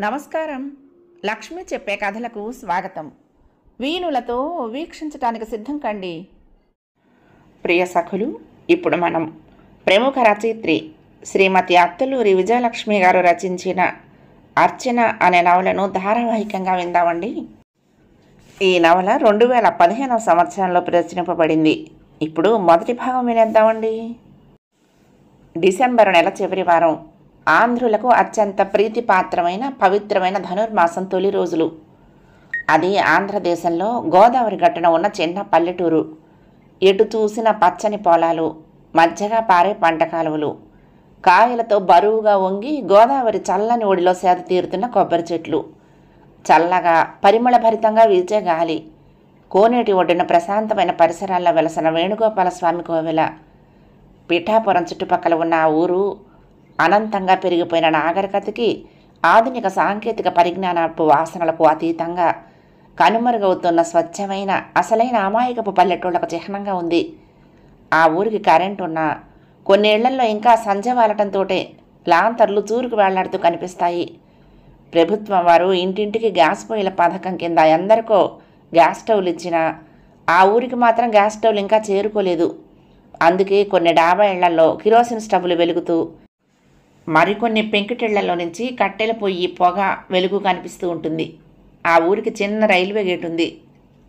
నమస్కారం. లక్ష్మి చెప్పే కథలకు స్వాగతం. వీణులతో వీక్షించటానికి సిద్ధం కండి. ప్రియ సఖులు, ఇప్పుడు మనం ప్రముఖ రచయిత్రి శ్రీమతి అత్తలూరి విజయలక్ష్మి గారు రచించిన అర్చన అనే నవలను ధారావాహికంగా విందామండి. ఈ నవల 2015వ సంవత్సరంలో ప్రచురింపబడింది. ఇప్పుడు మొదటి భాగం వినేద్దామండి. డిసెంబర్ నెల చివరి వారం ఆంధ్రులకు అత్యంత ప్రీతిపాత్రమైన పవిత్రమైన ధనుర్మాసం తొలి రోజులు. అది ఆంధ్రదేశంలో గోదావరి గట్టున ఉన్న చిన్న పల్లెటూరు. ఎటు చూసిన పచ్చని పొలాలు, మధ్యగా పారే పంట కాలువలు, కాయలతో బరువుగా వంగి గోదావరి చల్లని ఒడిలో సేద తీరుతున్న కొబ్బరి చెట్లు, చల్లగా పరిమళభరితంగా వీచే గాలి, కోనేటి ఒడ్డున ప్రశాంతమైన పరిసరాల్లో వెలసిన వేణుగోపాల స్వామి కోవెల. పిఠాపురం చుట్టుపక్కల ఉన్న ఆ ఊరు అనంతంగా పెరిగిపోయిన నాగరికతకి, ఆధునిక సాంకేతిక పరిజ్ఞానపు వాసనలకు అతీతంగా కనుమరుగవుతున్న స్వచ్ఛమైన అసలైన అమాయకపు పల్లెటూళ్ళకు చిహ్నంగా ఉంది. ఆ ఊరికి కరెంటు ఉన్నా కొన్ని ఇళ్లల్లో ఇంకా సంధ్య వాలటంతో లాంతర్లు చూరుకు వేళ్లాడుతూ కనిపిస్తాయి. ప్రభుత్వం వారు ఇంటింటికి గ్యాస్ పొయ్యిల పథకం కింద ఎందరికో గ్యాస్ స్టవ్లు ఇచ్చినా ఆ ఊరికి మాత్రం గ్యాస్ స్టవ్లు ఇంకా చేరుకోలేదు. అందుకే కొన్ని డాబా ఇళ్లలో కిరోసిన్ స్టవ్లు వెలుగుతూ, మరికొన్ని పెంకుటిళ్లలో నుంచి కట్టెల పొయ్యి పొగ వెలుగు కనిపిస్తూ ఉంటుంది. ఆ ఊరికి చిన్న రైల్వే గేట్ ఉంది.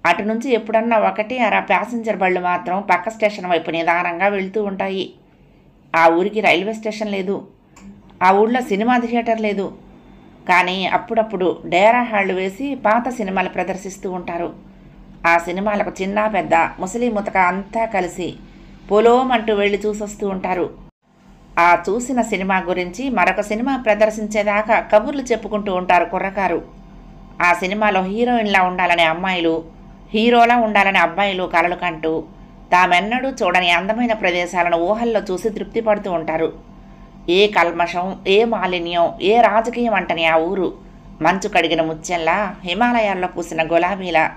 అటు నుంచి ఎప్పుడన్నా ఒకటి అర ప్యాసింజర్ బళ్ళు మాత్రం పక్క స్టేషన్ వైపు నిదానంగా వెళ్తూ ఉంటాయి. ఆ ఊరికి రైల్వే స్టేషన్ లేదు. ఆ ఊళ్ళో సినిమా థియేటర్ లేదు. కానీ అప్పుడప్పుడు డేరా హాళ్ళు వేసి పాత సినిమాలు ప్రదర్శిస్తూ ఉంటారు. ఆ సినిమాలకు చిన్న పెద్ద ముసలి ముతక అంతా కలిసి పొలోమంటూ వెళ్ళి చూసొస్తూ ఉంటారు. ఆ చూసిన సినిమా గురించి మరొక సినిమా ప్రదర్శించేదాకా కబుర్లు చెప్పుకుంటూ ఉంటారు కుర్రకారు. ఆ సినిమాలో హీరోయిన్లా ఉండాలనే అమ్మాయిలు, హీరోలా ఉండాలనే అబ్బాయిలు కలలు కంటూ తామెన్నడూ చూడని అందమైన ప్రదేశాలను ఊహల్లో చూసి తృప్తి పడుతూ ఉంటారు. ఏ కల్మషం, ఏ మాలిన్యం, ఏ రాజకీయం అంటని ఆ ఊరు మంచు కడిగిన ముత్యంలా, హిమాలయాల్లో పూసిన గులాబీలా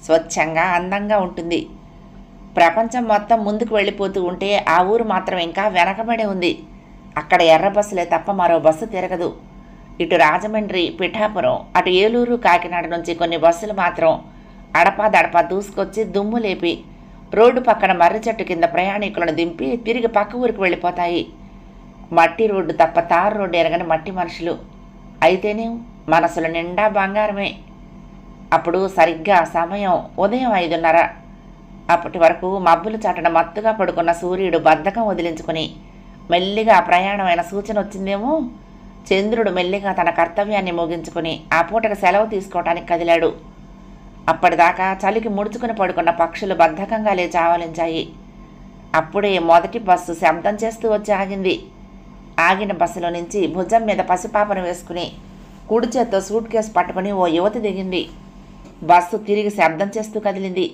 స్వచ్ఛంగా అందంగా ఉంటుంది. ప్రపంచం మొత్తం ముందుకు వెళ్ళిపోతూ ఉంటే ఆ ఊరు మాత్రం ఇంకా వెనకబడి ఉంది. అక్కడ ఎర్ర బస్సులే తప్ప మరో బస్సు తిరగదు. ఇటు రాజమండ్రి, పిఠాపురం, అటు ఏలూరు, కాకినాడ నుంచి కొన్ని బస్సులు మాత్రం అడపాదడపా దూసుకొచ్చి దుమ్ము లేపి రోడ్డు పక్కన మర్రి చెట్టు కింద ప్రయాణికులను దింపి తిరిగి పక్క ఊరికి వెళ్ళిపోతాయి. మట్టి రోడ్డు తప్ప తారు రోడ్డు ఎరగని మట్టి మనుషులు. అయితేనే మనసుల నిండా బంగారమే. అప్పుడు సరిగ్గా సమయం ఉదయం 5:30. అప్పటి వరకు మబ్బులు చాటన మత్తుగా పడుకున్న సూర్యుడు బద్ధకం వదిలించుకుని మెల్లిగా ప్రయాణమైన సూచన వచ్చిందేమో. చంద్రుడు మెల్లిగా తన కర్తవ్యాన్ని ముగించుకుని ఆ పూటకు సెలవు తీసుకోవటానికి కదిలాడు. అప్పటిదాకా చలికి ముడుచుకుని పడుకున్న పక్షులు బద్ధకంగా లేచి ఆవలించాయి. అప్పుడే మొదటి బస్సు శబ్దం చేస్తూ వచ్చి ఆగింది. ఆగిన బస్సులో నుంచి భుజం మీద పసిపాపను వేసుకుని కుడి చేత్తో సూట్ కేసు పట్టుకుని ఓ యువతి దిగింది. బస్సు తిరిగి శబ్దం చేస్తూ కదిలింది.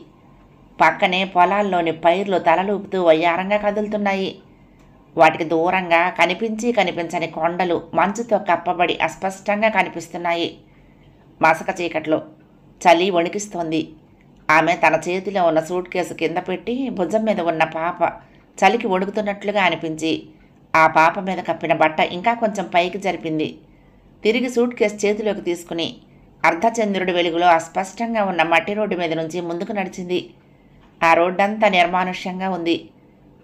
పక్కనే పొలాల్లోని పైర్లు తలలూపుతూ వయ్యారంగా కదులుతున్నాయి. వాటికి దూరంగా కనిపించని కొండలు మంచుతో కప్పబడి అస్పష్టంగా కనిపిస్తున్నాయి. మసక చీకట్లో చలి వణికిస్తోంది. ఆమె తన చేతిలో ఉన్న సూట్ కేసు కింద పెట్టి భుజం మీద ఉన్న పాప చలికి వణుకుతున్నట్లుగా అనిపించి ఆ పాప మీద కప్పిన బట్ట ఇంకా కొంచెం పైకి జరిపింది. తిరిగి సూట్ కేసు చేతిలోకి తీసుకుని అర్ధచంద్రుడి వెలుగులో అస్పష్టంగా ఉన్న మట్టి రోడ్డు మీద నుంచి ముందుకు నడిచింది. ఆ రోడ్డంతా నిర్మానుష్యంగా ఉంది.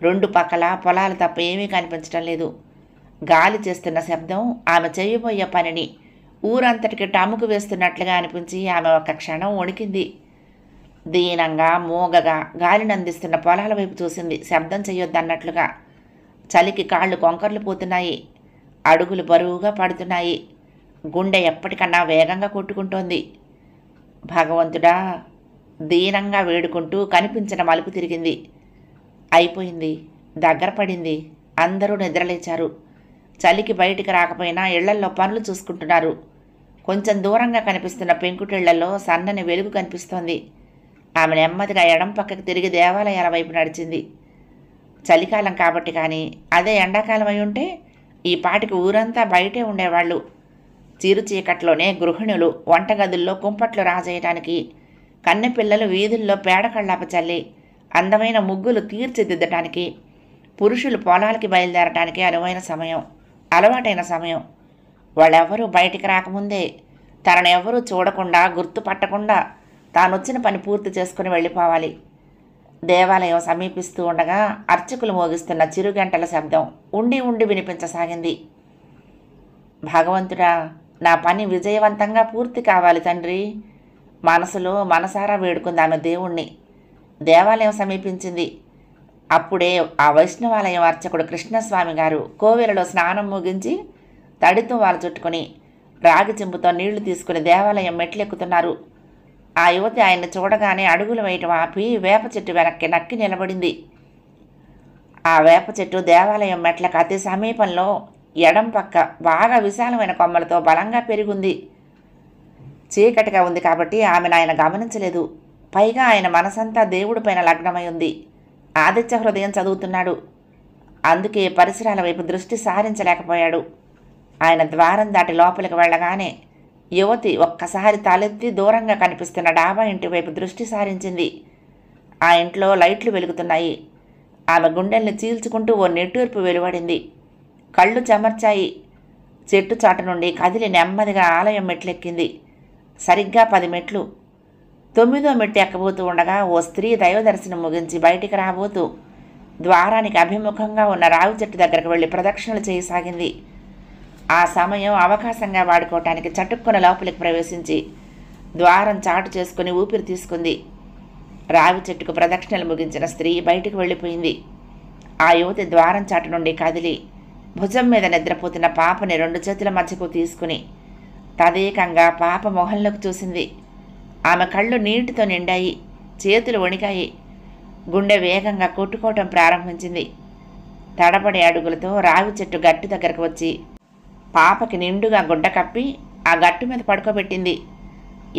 రెండు పక్కల పొలాలు తప్ప ఏమీ కనిపించడం లేదు. గాలి చేస్తున్న శబ్దం ఆమె చేయబోయే పనిని ఊరంతటికి టముకు వేస్తున్నట్లుగా అనిపించి ఆమె ఒక క్షణం వణికింది. దీనంగా మూగగా గాలిని అందిస్తున్న పొలాల వైపు చూసింది, శబ్దం చేయొద్దన్నట్లుగా. చలికి కాళ్ళు కొంకర్లు పోతున్నాయి. అడుగులు బరువుగా పడుతున్నాయి. గుండె ఎప్పటికన్నా వేగంగా కొట్టుకుంటోంది. భగవంతుడా, దీనంగా వేడుకుంటూ కనిపించిన మలుపు తిరిగింది. అయిపోయింది, దగ్గర పడింది. అందరూ నిద్రలేచారు. చలికి బయటికి రాకపోయినా ఇళ్లల్లో పనులు చూసుకుంటున్నారు. కొంచెం దూరంగా కనిపిస్తున్న పెంకుటిళ్లలో సన్నని వెలుగు కనిపిస్తోంది. ఆమె నెమ్మదిగా ఎడం పక్కకు తిరిగి దేవాలయాల వైపు నడిచింది. చలికాలం కాబట్టి, కానీ అదే ఎండాకాలం అయి ఉంటే ఈ పాటికి ఊరంతా బయటే ఉండేవాళ్ళు. చిరు చీకట్లోనే గృహిణులు వంటగదుల్లో కుంపట్లు రాజేయటానికి, కన్నెపిల్లలు వీధుల్లో పేడ కళ్ళాప చల్లి అందమైన ముగ్గులు తీర్చిదిద్దటానికి, పురుషులు పొలాలకి బయలుదేరటానికి అనువైన సమయం, అలవాటైన సమయం. వాళ్ళెవరూ బయటికి రాకముందే తనను ఎవరూ చూడకుండా గుర్తుపట్టకుండా తానొచ్చిన పని పూర్తి చేసుకుని వెళ్ళిపోవాలి. దేవాలయం సమీపిస్తూ ఉండగా అర్చకులు మోగిస్తున్న చిరుగంటల శబ్దం ఉండి ఉండి వినిపించసాగింది. భగవంతుడా, నా పని విజయవంతంగా పూర్తి కావాలి తండ్రి, మనసులో మనసారా వేడుకుంది ఆమె దేవుణ్ణి. దేవాలయం సమీపించింది. అప్పుడే ఆ వైష్ణవాలయం అర్చకుడు కృష్ణస్వామి గారు కోవెలలో స్నానం ముగించి తడితో వాళ్ళు చుట్టుకుని రాగి చెంబుతో నీళ్లు తీసుకుని దేవాలయం మెట్లెక్కుతున్నారు. ఆ యువతి ఆయన్ని చూడగానే అడుగులు వేయటం ఆపి వేప చెట్టు వెనక్కి నక్కి నిలబడింది. ఆ వేప చెట్టు దేవాలయం మెట్లకు అతి సమీపంలో ఎడం పక్క బాగా విశాలమైన కొమ్మలతో బలంగా పెరిగింది. చీకటిగా ఉంది కాబట్టి ఆమెను ఆయన గమనించలేదు. పైగా ఆయన మనసంతా దేవుడిపైన లగ్నమై ఉంది. ఆదిత్య హృదయం చదువుతున్నాడు. అందుకే పరిసరాల వైపు దృష్టి సారించలేకపోయాడు. ఆయన ద్వారం దాటి లోపలికి వెళ్ళగానే యువతి ఒక్కసారి తలెత్తి దూరంగా కనిపిస్తున్న డాబా ఇంటి వైపు దృష్టి సారించింది. ఆ ఇంట్లో లైట్లు వెలుగుతున్నాయి. ఆమె గుండెల్ని చీల్చుకుంటూ ఓ నెట్టూర్పు వెలువడింది. కళ్ళు చెమర్చాయి. చెట్టు చాటు నుండి కదిలి నెమ్మదిగా ఆలయం మెట్లెక్కింది. సరిగ్గా 10 మెట్లు. 9వ మెట్టు ఎక్కబోతూ ఉండగా ఓ స్త్రీ దైవదర్శనం ముగించి బయటికి రాబోతూ ద్వారానికి అభిముఖంగా ఉన్న రావి చెట్టు దగ్గరకు వెళ్ళి ప్రదక్షిణలు చేయసాగింది. ఆ సమయం అవకాశంగా వాడుకోవటానికి చటుక్కున లోపలికి ప్రవేశించి ద్వారం చాటు చేసుకుని ఊపిరి తీసుకుంది. రావి చెట్టుకు ప్రదక్షిణలు ముగించిన స్త్రీ బయటికి వెళ్ళిపోయింది. ఆ యువతి ద్వారం చాటు నుండి కదిలి భుజం మీద నిద్రపోతున్న పాపని 2 చేతుల మధ్యకు తీసుకుని తదేకంగా పాప మొహంలోకి చూసింది. ఆమె కళ్ళు నీటితో నిండాయి. చేతులు వణికాయి. గుండె వేగంగా కొట్టుకోవటం ప్రారంభించింది. తడబడే అడుగులతో రావి చెట్టు గట్టు దగ్గరకు వచ్చి పాపకి నిండుగా గుడ్డ కప్పి ఆ గట్టు మీద పడుకోబెట్టింది.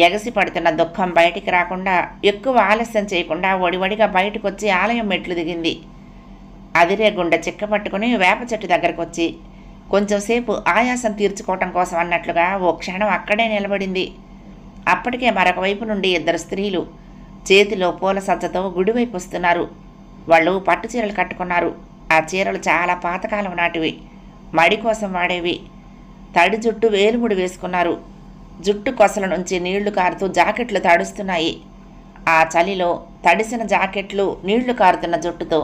ఎగసి పడుతున్న దుఃఖం బయటికి రాకుండా ఎక్కువ ఆలస్యం చేయకుండా ఒడివడిగా బయటకు వచ్చి ఆలయం మెట్లు దిగింది. అదిరే గుండె చిక్కపట్టుకుని వేప చెట్టు దగ్గరకు వచ్చి కొంచెంసేపు ఆయాసం తీర్చుకోవటం కోసం అన్నట్లుగా ఓ క్షణం అక్కడే నిలబడింది. అప్పటికే మరొక వైపు నుండి 2 స్త్రీలు చేతిలో పూల సజ్జతో గుడివైపు వస్తున్నారు. వాళ్ళు పట్టు చీరలు కట్టుకున్నారు. ఆ చీరలు చాలా పాతకాలం నాటివి, మడి కోసం వాడేవి. తడి జుట్టు వేలుముడి వేసుకున్నారు. జుట్టు కొసల నుంచి నీళ్లు కారుతూ జాకెట్లు తడుస్తున్నాయి. ఆ చలిలో తడిసిన జాకెట్లు, నీళ్లు కారుతున్న జుట్టుతో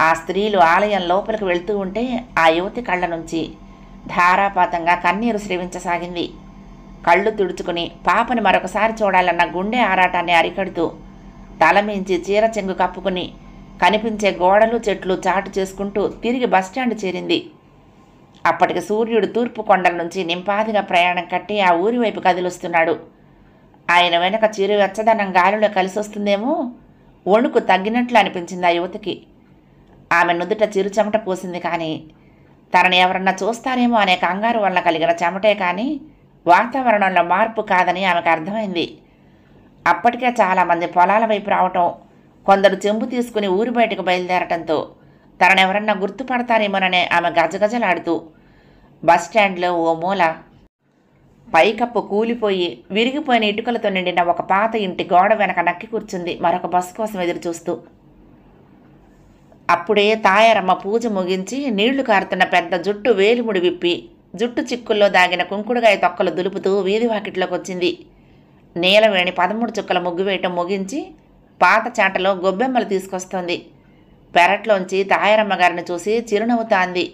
ఆ స్త్రీలు ఆలయం లోపలికి వెళ్తూ ఉంటే ఆ యువతి కళ్ళ నుంచి ధారాపాతంగా కన్నీరు స్రవించసాగింది. కళ్ళు తుడుచుకుని పాపని మరొకసారి చూడాలన్న గుండె ఆరాటాన్ని అరికడుతూ తలమించి చీర చెంగు కప్పుకుని కనిపించే గోడలు చెట్లు చాటు చేసుకుంటూ తిరిగి బస్టాండ్ చేరింది. అప్పటికి సూర్యుడు తూర్పు కొండల నుంచి నింపాదిగా ప్రయాణం కట్టి ఆ ఊరి వైపు కదిలొస్తున్నాడు. ఆయన వెనక చిరు వెచ్చదనం గాలిలో కలిసొస్తుందేమో వణుకు తగ్గినట్లు అనిపించింది ఆ యువతికి. ఆమె నుదుట చిరు చెమట పోసింది. కానీ తనని ఎవరన్నా చూస్తారేమో అనే కంగారు వల్ల కలిగిన చెమటే కానీ వాతావరణంలో మార్పు కాదని ఆమెకు అర్థమైంది. అప్పటికే చాలామంది పొలాల వైపు రావటం, కొందరు చెంబు తీసుకుని ఊరి బయటకు బయలుదేరటంతో తననెవరన్నా గుర్తుపడతారేమోననే ఆమె గజగజలాడుతూ బస్టాండ్లో ఓ మూల పైకప్పు కూలిపోయి విరిగిపోయిన ఇటుకలతో నిండిన ఒక పాత ఇంటి గోడ వెనక నక్కి కూర్చుంది మరొక బస్సు కోసం ఎదురు చూస్తూ. అప్పుడే తాయారమ్మ పూజ ముగించి నీళ్లు కారుతున్న పెద్ద జుట్టు వేలిముడి విప్పి జుట్టు చిక్కుల్లో దాగిన కుంకుడుగాయ తొక్కలు దులుపుతూ వీధి వాకిట్లోకి వచ్చింది. నీలవేణి 13 చుక్కల ముగ్గు వేయటం ముగించి పాత చాటలో గొబ్బెమ్మలు తీసుకొస్తోంది. పెరట్లోంచి తాయారమ్మ గారిని చూసి చిరునవ్వుతా అంది.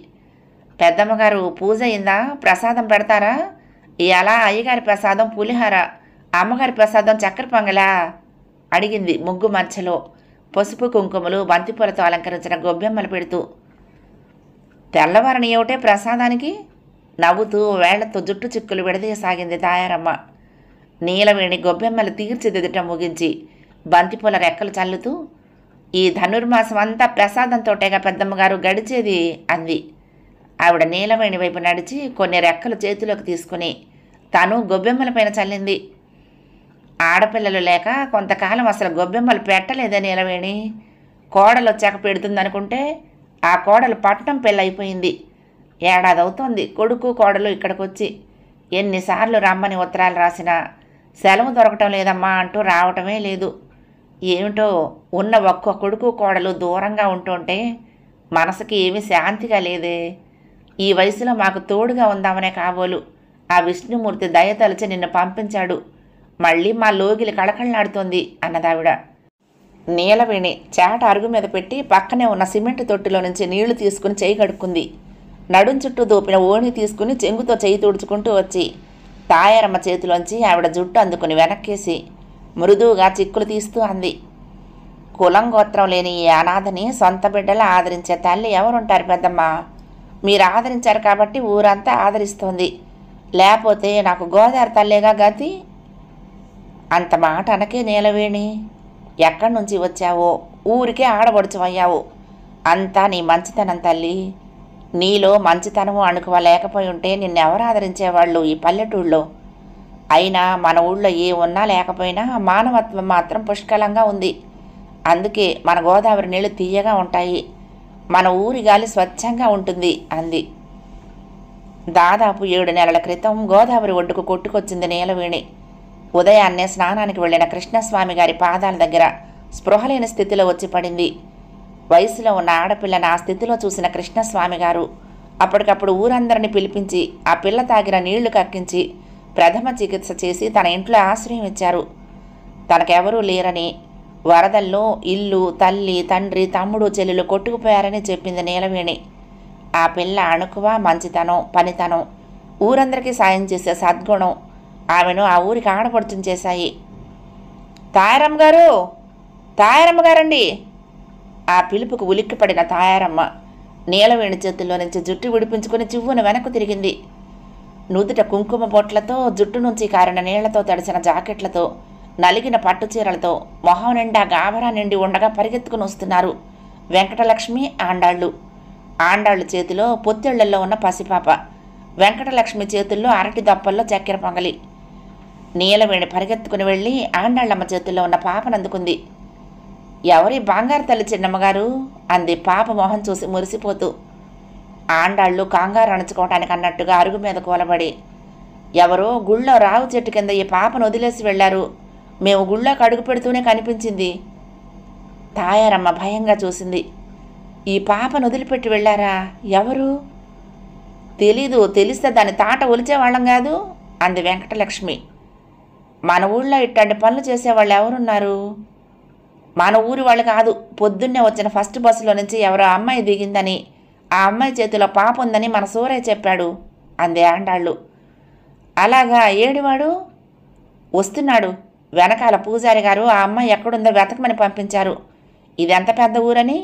పెద్దమ్మగారు పూజ అయిందా? ప్రసాదం పెడతారా? ఇలా అయ్యగారి ప్రసాదం పులిహార, అమ్మగారి ప్రసాదం చక్కెర పొంగలా అడిగింది ముగ్గు మధ్యలో పసుపు కుంకుమలు బంతిపూలతో అలంకరించిన గొబ్బెమ్మలు పెడుతూ. తెల్లవారని ఏమిటే ప్రసాదానికి? నవ్వుతూ వేళ్లతో జుట్టు చిక్కులు విడదీయసాగింది తాయారమ్మ. నీలవేణి గొబ్బెమ్మలు తీర్చిదిద్దట ముగించి బంతిపూల రెక్కలు చల్లుతూ, ఈ ధనుర్మాసం అంతా ప్రసాదంతోటేగా పెద్దమ్మగారు గడిచేది అంది. ఆవిడ నీలవేణి వైపు నడిచి కొన్ని రెక్కలు చేతిలోకి తీసుకుని తను గొబ్బెమ్మలపైన చల్లింది. ఆడపిల్లలు లేక కొంతకాలం అసలు గొబ్బెమ్మలు పెట్టలేదే నీలవేణి. కోడలు వచ్చాక పెడుతుందనుకుంటే ఆ కోడలు పట్నం పెళ్ళైపోయింది. ఏడాది అవుతోంది కొడుకు కోడలు ఇక్కడికొచ్చి. ఎన్నిసార్లు రమ్మని ఉత్తరాలు రాసినా సెలవు దొరకటం లేదమ్మా అంటూ రావటమే లేదు. ఏమిటో ఉన్న ఒక్క కొడుకు కోడలు దూరంగా ఉంటుంటే మనసుకి ఏమీ శాంతిగా లేదే. ఈ వయసులో మాకు తోడుగా ఉందామనే కాబోలు ఆ విష్ణుమూర్తి దయతలిచి నిన్ను పంపించాడు. మళ్ళీ మా లోగిలి కళకళలాడుతోంది అన్నదావిడ. నీలవేణి చేట అరుగు మీద పెట్టి పక్కనే ఉన్న సిమెంట్ తొట్టిలో నుంచి నీళ్లు తీసుకుని చేయి కడుక్కుంది. నడుం చుట్టూ దోపిన ఓణి తీసుకుని చెంగుతో చేయి తుడుచుకుంటూ వచ్చి తాయారమ్మ చేతిలోంచి ఆవిడ జుట్టు అందుకుని వెనక్కేసి మృదువుగా చిక్కులు తీస్తూ అంది. కులం గోత్రం లేని ఈ అనాథని సొంత బిడ్డలా ఆదరించే తల్లి ఎవరుంటారు పెద్దమ్మ? మీరు ఆదరించారు కాబట్టి ఊరంతా ఆదరిస్తోంది. లేకపోతే నాకు గోదావరి తల్లేగా గతి. అంత మాట అనకే నీలవేణి. ఎక్కడి నుంచి వచ్చావో ఊరికే ఆడబడుచువయ్యావు. అంతా నీ మంచితనం తల్లి. నీలో మంచితనము అణుకువ లేకపోయి ఉంటే నిన్నెవరు ఆదరించేవాళ్ళు ఈ పల్లెటూళ్ళలో? అయినా మన ఊళ్ళో ఏ ఉన్నా లేకపోయినా మానవత్వం మాత్రం పుష్కలంగా ఉంది. అందుకే మన గోదావరి నీళ్లు తీయగా ఉంటాయి. మన ఊరి గాలి స్వచ్ఛంగా ఉంటుంది అంది. దాదాపు 7 నెలల క్రితం గోదావరి ఒడ్డుకు కొట్టుకొచ్చింది నీలవేణి. ఉదయాన్నే స్నానానికి వెళ్లిన కృష్ణస్వామి గారి పాదాల దగ్గర స్పృహలేని స్థితిలో వచ్చి పడింది. వయసులో ఉన్న ఆడపిల్లని ఆ స్థితిలో చూసిన కృష్ణస్వామి గారు అప్పటికప్పుడు ఊరందరిని పిలిపించి ఆ పిల్ల తాగిన నీళ్లు కక్కించి ప్రథమ చికిత్స చేసి తన ఇంట్లో ఆశ్రయం ఇచ్చారు. తనకెవరూ లేరని, వరదల్లో ఇల్లు, తల్లి, తండ్రి, తమ్ముడు, చెల్లెలు కొట్టుకుపోయారని చెప్పింది నీలవేణి. ఆ పిల్ల అణుకువ, మంచితనం, పనితనం, ఊరందరికీ సాయం చేసే సద్గుణం ఆమెను ఆ ఊరికి ఆడపడుచుని చేశాయి. తాయారమ్మ గారు, తాయారమ్మ గారండి! ఆ పిలుపుకు ఉలిక్కిపడిన తాయారమ్మ నీలవేణి చేతుల్లో నుంచి జుట్టు విడిపించుకుని చివ్వును వెనక్కు తిరిగింది. నుదుట కుంకుమ బొట్లతో, జుట్టు నుంచి కారిన నీళ్లతో తడిసిన జాకెట్లతో, నలిగిన పట్టుచీరలతో మొహం నిండా గాభరా నిండి ఉండగా పరిగెత్తుకుని వస్తున్నారు వెంకటలక్ష్మి, ఆండాళ్ళు. ఆండాళ్ళు చేతిలో పొత్తిళ్లల్లో ఉన్న పసిపాప, వెంకటలక్ష్మి చేతుల్లో అరటి దప్పల్లో చక్కెర పొంగలి. నీలవేణి పరిగెత్తుకుని వెళ్ళి ఆండాళ్ళమ్మ చేతుల్లో ఉన్న పాపను అందుకుంది. ఎవరి బంగారు తల్లి చిన్నమ్మగారు అంది పాప మొహం చూసి మురిసిపోతూ. ఆండాళ్ళు కాంగారు అణుచుకోవటానికి అన్నట్టుగా అరుగు మీద కూలబడి, ఎవరో గుళ్ళో రావు చెట్టు కింద ఈ పాపను వదిలేసి వెళ్లారు. మేము గుళ్ళోకి అడుగు పెడుతూనే కనిపించింది. తాయారమ్మ భయంగా చూసింది. ఈ పాపను వదిలిపెట్టి వెళ్ళారా? ఎవరు? తెలీదు. తెలిస్తే దాన్ని తాట ఒలిచేవాళ్ళం కాదు అంది వెంకటలక్ష్మి. మన ఊళ్ళో ఇట్లాంటి పనులు చేసేవాళ్ళు ఎవరున్నారు? మన ఊరి వాళ్ళు కాదు. పొద్దున్నే వచ్చిన ఫస్ట్ బస్సులో నుంచి ఎవరో అమ్మాయి దిగిందని, ఆ అమ్మాయి చేతిలో పాప ఉందని మన సూరయ్య చెప్పాడు అంది ఆండాళ్ళు. అలాగా? ఏడివాడు? వస్తున్నాడు. వెనకాల పూజారి గారు ఆ అమ్మాయి ఎక్కడుందో వెతకమని పంపించారు. ఇది ఎంత పెద్ద ఊరని,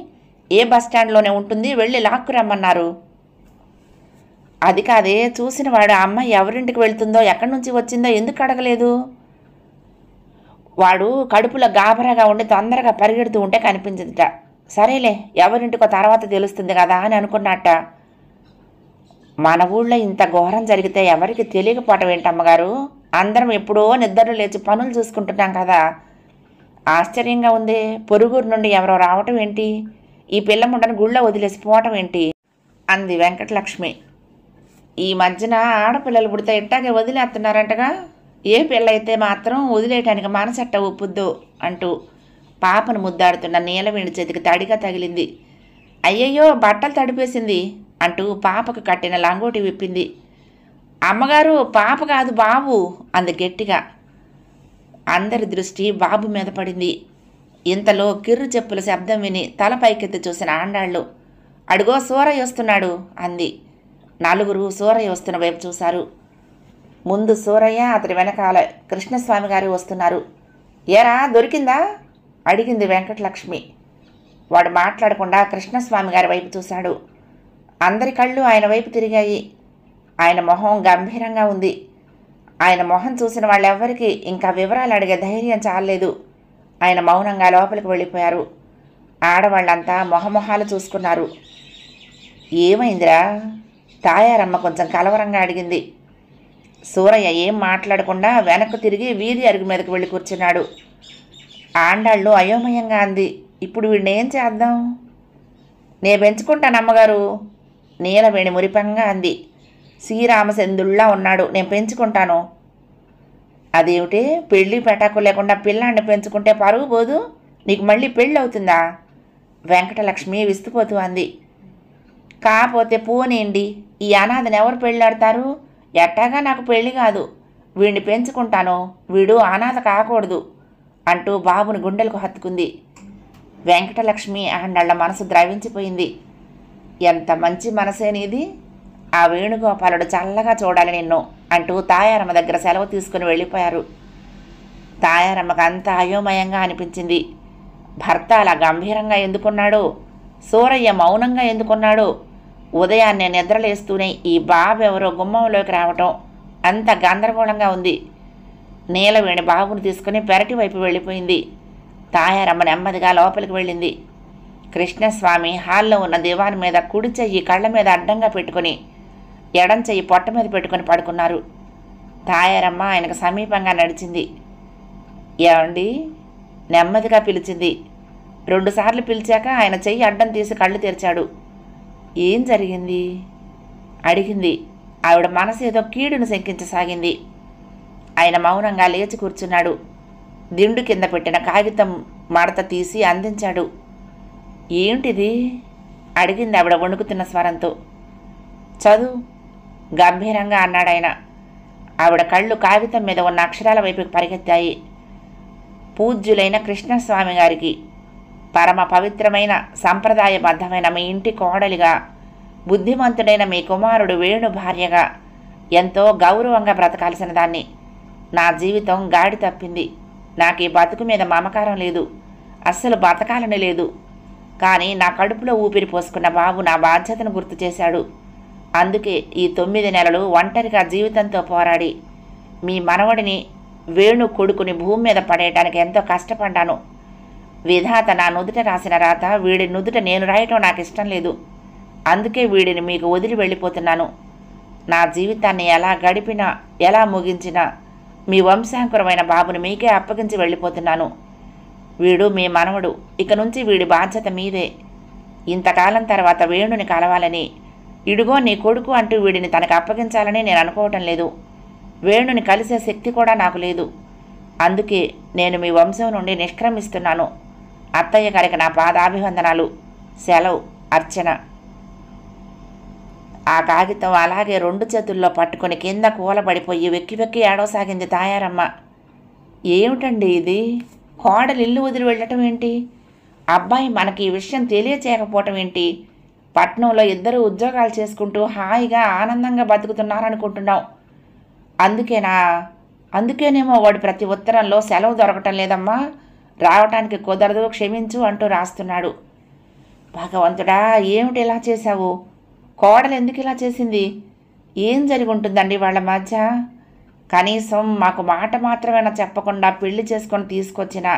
ఏ బస్టాండ్లోనే ఉంటుంది, వెళ్ళి లాక్కురమ్మన్నారు. అది కాదే, చూసినవాడు ఆ అమ్మాయి ఎవరింటికి వెళ్తుందో, ఎక్కడి నుంచి వచ్చిందో ఎందుకు అడగలేదు? వాడు కడుపులో గాబరాగా ఉండి తొందరగా పరిగెడుతూ ఉంటే కనిపించిందిట. సరేలే, ఎవరింటికో తర్వాత తెలుస్తుంది కదా అని అనుకున్నట్ట. మన ఊళ్ళో ఇంత ఘోరం జరిగితే ఎవరికి తెలియకపోవటం ఏంటమ్మగారు? అందరం ఎప్పుడో నిద్రలు లేచి పనులు చూసుకుంటున్నాం కదా. ఆశ్చర్యంగా ఉంది. పొరుగురు నుండి ఎవరో రావటం ఏంటి? ఈ పిల్ల ముండను గుళ్ళో వదిలేసి పోవటం ఏంటి అంది వెంకటలక్ష్మి. ఈ మధ్యన ఆడపిల్లలు పుడితే ఇట్టాగే వదిలేస్తున్నారంటగా. ఏ పిల్లయితే మాత్రం వదిలేయటానికి మనసట్ట ఒప్పుద్దు అంటూ పాపను ముద్దాడుతున్న నీలవేణి చేతికి తడిగా తగిలింది. అయ్యయ్యో, బట్టలు తడిపేసింది అంటూ పాపకు కట్టిన లంగోటి విప్పింది. అమ్మగారు, పాప కాదు బాబు అంది గట్టిగా. అందరి దృష్టి బాబు మీద పడింది. ఇంతలో కిర్రు చెప్పుల శబ్దం విని తల పైకెత్తి చూసిన ఆండాళ్ళు, అడుగో సూరయ్య వస్తున్నాడు అంది. నలుగురు సూరయ్య వస్తున్న వైపు చూశారు. ముందు సూరయ్య, అతని వెనకాల కృష్ణస్వామి గారు వస్తున్నారు. ఏరా, దొరికిందా అడిగింది వెంకటలక్ష్మి. వాడు మాట్లాడకుండా కృష్ణస్వామి గారి వైపు చూశాడు. అందరి కళ్ళు ఆయన వైపు తిరిగాయి. ఆయన మొహం గంభీరంగా ఉంది. ఆయన మొహం చూసిన వాళ్ళెవ్వరికీ ఇంకా వివరాలు అడిగే ధైర్యం చాలలేదు. ఆయన మౌనంగా లోపలికి వెళ్ళిపోయారు. ఆడవాళ్ళంతా మొహమొహాలు చూసుకున్నారు. ఏమైందిరా? తాయారమ్మ కొంచెం కలవరంగా అడిగింది. సూరయ్య ఏం మాట్లాడకుండా వెనక్కు తిరిగి వీధి అరుగు మీదకి వెళ్ళి కూర్చున్నాడు. ఆండాళ్ళు అయోమయంగా అంది. ఇప్పుడు వీడిని ఏం చేద్దాం? నే పెంచుకుంటాను అమ్మగారు నీలవేణి మురిపంగా అంది. శ్రీరామచంద్రుల్లా ఉన్నాడు, నేను పెంచుకుంటాను. అదేమిటి, పెళ్ళి పెటాకు లేకుండా పిల్లాన్ని పెంచుకుంటే పరుగు పోదు? నీకు మళ్ళీ పెళ్ళి అవుతుందా? వెంకటలక్ష్మి విస్తుపోతూ అంది. కాకపోతే పోనేండి, ఈ అనాథని ఎవరు పెళ్ళాడతారు? ఎట్టాగా నాకు పెళ్లి కాదు, వీడిని పెంచుకుంటాను, వీడు అనాథ కాకూడదు అంటూ బాబుని గుండెలకు హత్తుకుంది. వెంకటలక్ష్మి ఆండళ్ల మనసు ద్రవించిపోయింది. ఎంత మంచి మనసే నీది, ఆ వేణుగోపాలుడు చల్లగా చూడాలి నిన్ను అంటూ తాయారమ్మ దగ్గర సెలవు తీసుకుని వెళ్ళిపోయారు. తాయారమ్మకు అంత అయోమయంగా అనిపించింది. భర్త అలా గంభీరంగా ఎందుకున్నాడు, సూరయ్య మౌనంగా ఎందుకున్నాడు, ఉదయాన్నే నిద్రలేస్తూనే ఈ బాబు ఎవరో గుమ్మంలోకి రావటం అంత గందరగోళంగా ఉంది. నీలవేణి బాబుని తీసుకుని పెరటి వైపు వెళ్ళిపోయింది. తాయారమ్మ నెమ్మదిగా లోపలికి వెళ్ళింది. కృష్ణస్వామి హాల్లో ఉన్న దివాన్ మీద కుడి చెయ్యి కళ్ళ మీద అడ్డంగా పెట్టుకుని ఎడం చెయ్యి పొట్ట మీద పెట్టుకుని పడుకున్నారు. తాయారమ్మ ఆయనకు సమీపంగా నడిచింది. ఏమండి, నెమ్మదిగా పిలిచింది. 2 సార్లు పిలిచాక ఆయన చెయ్యి అడ్డం తీసి కళ్ళు తెరిచాడు. ఏం జరిగింది అడిగింది. ఆవిడ మనసు ఏదో కీడును శంకించసాగింది. ఆయన మౌనంగా లేచి కూర్చున్నాడు. దిండు కింద పెట్టిన కాగితం మడత తీసి అందించాడు. ఏంటిది అడిగింది ఆవిడ వణుకుతున్న స్వరంతో. చదువు గంభీరంగా అన్నాడాయన. ఆవిడ కళ్ళు కాగితం మీద ఉన్న అక్షరాల వైపుకి పరిగెత్తాయి. పూజ్యులైన కృష్ణస్వామి గారికి పరమ పవిత్రమైన సంప్రదాయబద్ధమైన మీ ఇంటి కోడలిగా, బుద్ధిమంతుడైన మీ కుమారుడు వేణు భార్యగా ఎంతో గౌరవంగా బ్రతకాల్సిన దాన్ని నా జీవితం గాడి తప్పింది. నాకు ఈ బతుకు మీద మమకారం లేదు, అస్సలు బతకాలని లేదు. కానీ నా కడుపులో ఊపిరి పోసుకున్న బాబు నా బాధ్యతను గుర్తు చేశాడు. అందుకే ఈ 9 నెలలు ఒంటరిగా జీవితంతో పోరాడి మీ మనవడిని వేణు కొడుకుని భూమి మీద పడేయటానికి ఎంతో కష్టపడ్డాను. విధాత నా నుదుట రాసిన రాత వీడి నుదుట నేను రాయటం నాకు ఇష్టం లేదు. అందుకే వీడిని మీకు వదిలి వెళ్ళిపోతున్నాను. నా జీవితాన్ని ఎలా గడిపినా ఎలా ముగించినా మీ వంశాంకురమైన బాబుని మీకే అప్పగించి వెళ్ళిపోతున్నాను. వీడు మీ మనవడు, ఇక నుంచి వీడి బాధ్యత మీదే. ఇంతకాలం తర్వాత వేణుని కలవాలని, ఇడుగో నీ కొడుకు అంటూ వీడిని తనకు అప్పగించాలని నేను అనుకోవటం లేదు. వేణుని కలిసే శక్తి కూడా నాకు లేదు. అందుకే నేను మీ వంశం నుండి నిష్క్రమిస్తున్నాను. అత్తయ్య గారికి నా పాదాభివందనాలు. సెలవు. అర్చన. ఆ కాగితం అలాగే 2 చేతుల్లో పట్టుకుని కింద కూలబడిపోయి వెక్కి వెక్కి ఏడవసాగింది తాయారమ్మ. ఏమిటండి ఇది, కోడలు ఇల్లు వదిలి వెళ్ళటం ఏంటి, అబ్బాయి మనకి ఈ విషయం తెలియచేయకపోవటం ఏంటి, పట్నంలో ఇద్దరు ఉద్యోగాలు చేసుకుంటూ హాయిగా ఆనందంగా బతుకుతున్నారనుకుంటున్నాం. అందుకేనేమో వాడు ప్రతి ఉత్తరంలో సెలవు దొరకటం లేదమ్మా, రావటానికి కుదరదు, క్షమించు అంటూ రాస్తున్నాడు. భగవంతుడా, ఏమిటి ఇలా చేశావు, కోడలు ఎందుకు ఇలా చేసింది, ఏం జరిగి ఉంటుందండి వాళ్ళ మధ్య, కనీసం మాకు మాట మాత్రమేనా చెప్పకుండా పెళ్లి చేసుకొని తీసుకొచ్చిన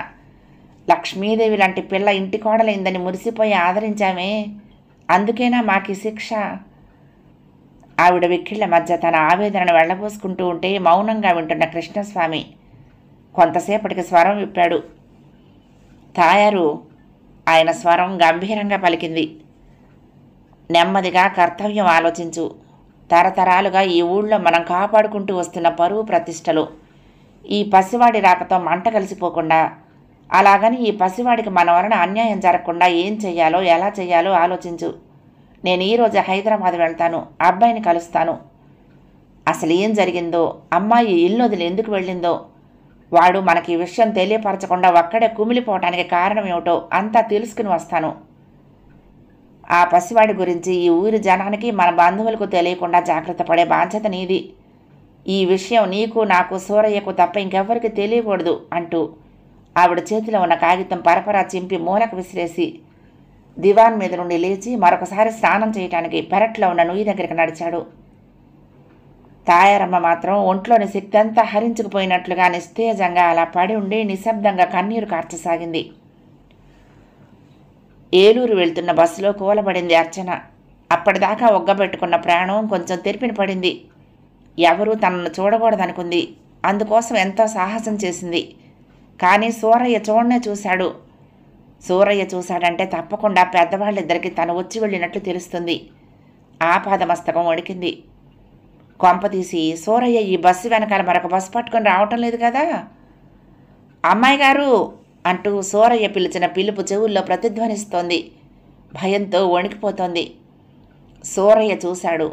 లక్ష్మీదేవి లాంటి పిల్ల ఇంటి కోడలైందని మురిసిపోయి ఆదరించామే, అందుకేనా మాకు శిక్ష. ఆవిడ వెక్కిళ్ల మధ్య తన ఆవేదనను వెళ్ళబోసుకుంటూ ఉంటే మౌనంగా వింటున్న కృష్ణస్వామి కొంతసేపటికి స్వరం విప్పాడు. తాయారు, ఆయన స్వరం గంభీరంగా పలికింది. నెమ్మదిగా కర్తవ్యం ఆలోచించు. తరతరాలుగా ఈ ఊళ్ళో మనం కాపాడుకుంటూ వస్తున్న పరువు ప్రతిష్టలు ఈ పసివాడి రాకతో మంట కలిసిపోకుండా, అలాగని ఈ పసివాడికి మన వలన అన్యాయం జరగకుండా ఏం చెయ్యాలో ఎలా చెయ్యాలో ఆలోచించు. నేను ఈరోజు హైదరాబాద్ వెళ్తాను, అబ్బాయిని కలుస్తాను. అసలు ఏం జరిగిందో, అమ్మాయి ఇల్లు వదిలి ఎందుకు వెళ్ళిందో, వాడు మనకి ఈ విషయం తెలియపరచకుండా ఒక్కడే కుమిలిపోవటానికి కారణం ఏమిటో అంతా తెలుసుకుని వస్తాను. ఆ పసివాడి గురించి ఈ ఊరి జనానికి మన బంధువులకు తెలియకుండా జాగ్రత్త పడే బాధ్యత నీది. ఈ విషయం నీకు నాకు సూరయ్యకు తప్ప ఇంకెవ్వరికి తెలియకూడదు అంటూ ఆవిడ చేతిలో ఉన్న కాగితం పరపరా చింపి మూలకు విసిరేసి దివాన్ మీద నుండి లేచి మరొకసారి స్నానం చేయటానికి పెరట్లో ఉన్న నుయ్యి దగ్గరికి నడిచాడు. తాయారమ్మ మాత్రం ఒంట్లోని శక్తి అంతా హరించుకుపోయినట్లుగా నిస్తేజంగా అలా పడి ఉండి నిశ్శబ్దంగా కన్నీరు కార్చసాగింది. ఏలూరు వెళ్తున్న బస్సులో కూలబడింది అర్చన. అప్పటిదాకా ఒగ్గబెట్టుకున్న ప్రాణం కొంచెం తెరిపిన పడింది. ఎవరూ తనను చూడకూడదనుకుంది. అందుకోసం ఎంతో సాహసం చేసింది. కానీ సూరయ్య చూడనే చూశాడు. సూరయ్య చూశాడంటే తప్పకుండా పెద్దవాళ్ళిద్దరికీ తను వచ్చి వెళ్ళినట్లు తెలుస్తుంది. ఆపాదమస్తకం వణికింది. కొంపతీసి సూరయ్య ఈ బస్సు వెనకాల మరొక బస్సు పట్టుకొని రావటం లేదు కదా. అమ్మాయి గారు అంటూ సూరయ్య పిలిచిన పిలుపు చెవుల్లో ప్రతిధ్వనిస్తోంది. భయంతో వణికిపోతోంది. సూరయ్య చూశాడు.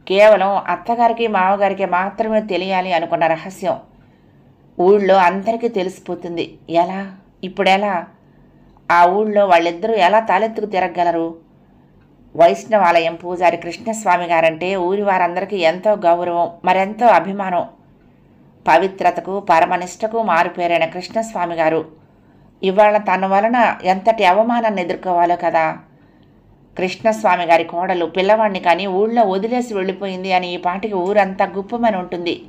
కేవలం అత్తగారికి మామగారికి మాత్రమే తెలియాలి అనుకున్న రహస్యం ఊళ్ళో అందరికీ తెలిసిపోతుంది. ఎలా? ఇప్పుడెలా? ఆ ఊళ్ళో వాళ్ళిద్దరూ ఎలా తలెత్తుకు తిరగలరు? వైష్ణవాలయం పూజారి కృష్ణస్వామి గారంటే ఊరి వారందరికీ ఎంతో గౌరవం, మరెంతో అభిమానం. పవిత్రతకు పరమనిష్టకు మారుపేరైన కృష్ణస్వామి గారు ఇవాళ తన వలన ఎంతటి అవమానాన్ని ఎదుర్కోవాలో కదా. కృష్ణస్వామి గారి కోడలు పిల్లవాడిని కానీ ఊళ్ళో వదిలేసి వెళ్ళిపోయింది అని ఈ పాటికి ఊరంతా గుప్పమని ఉంటుంది.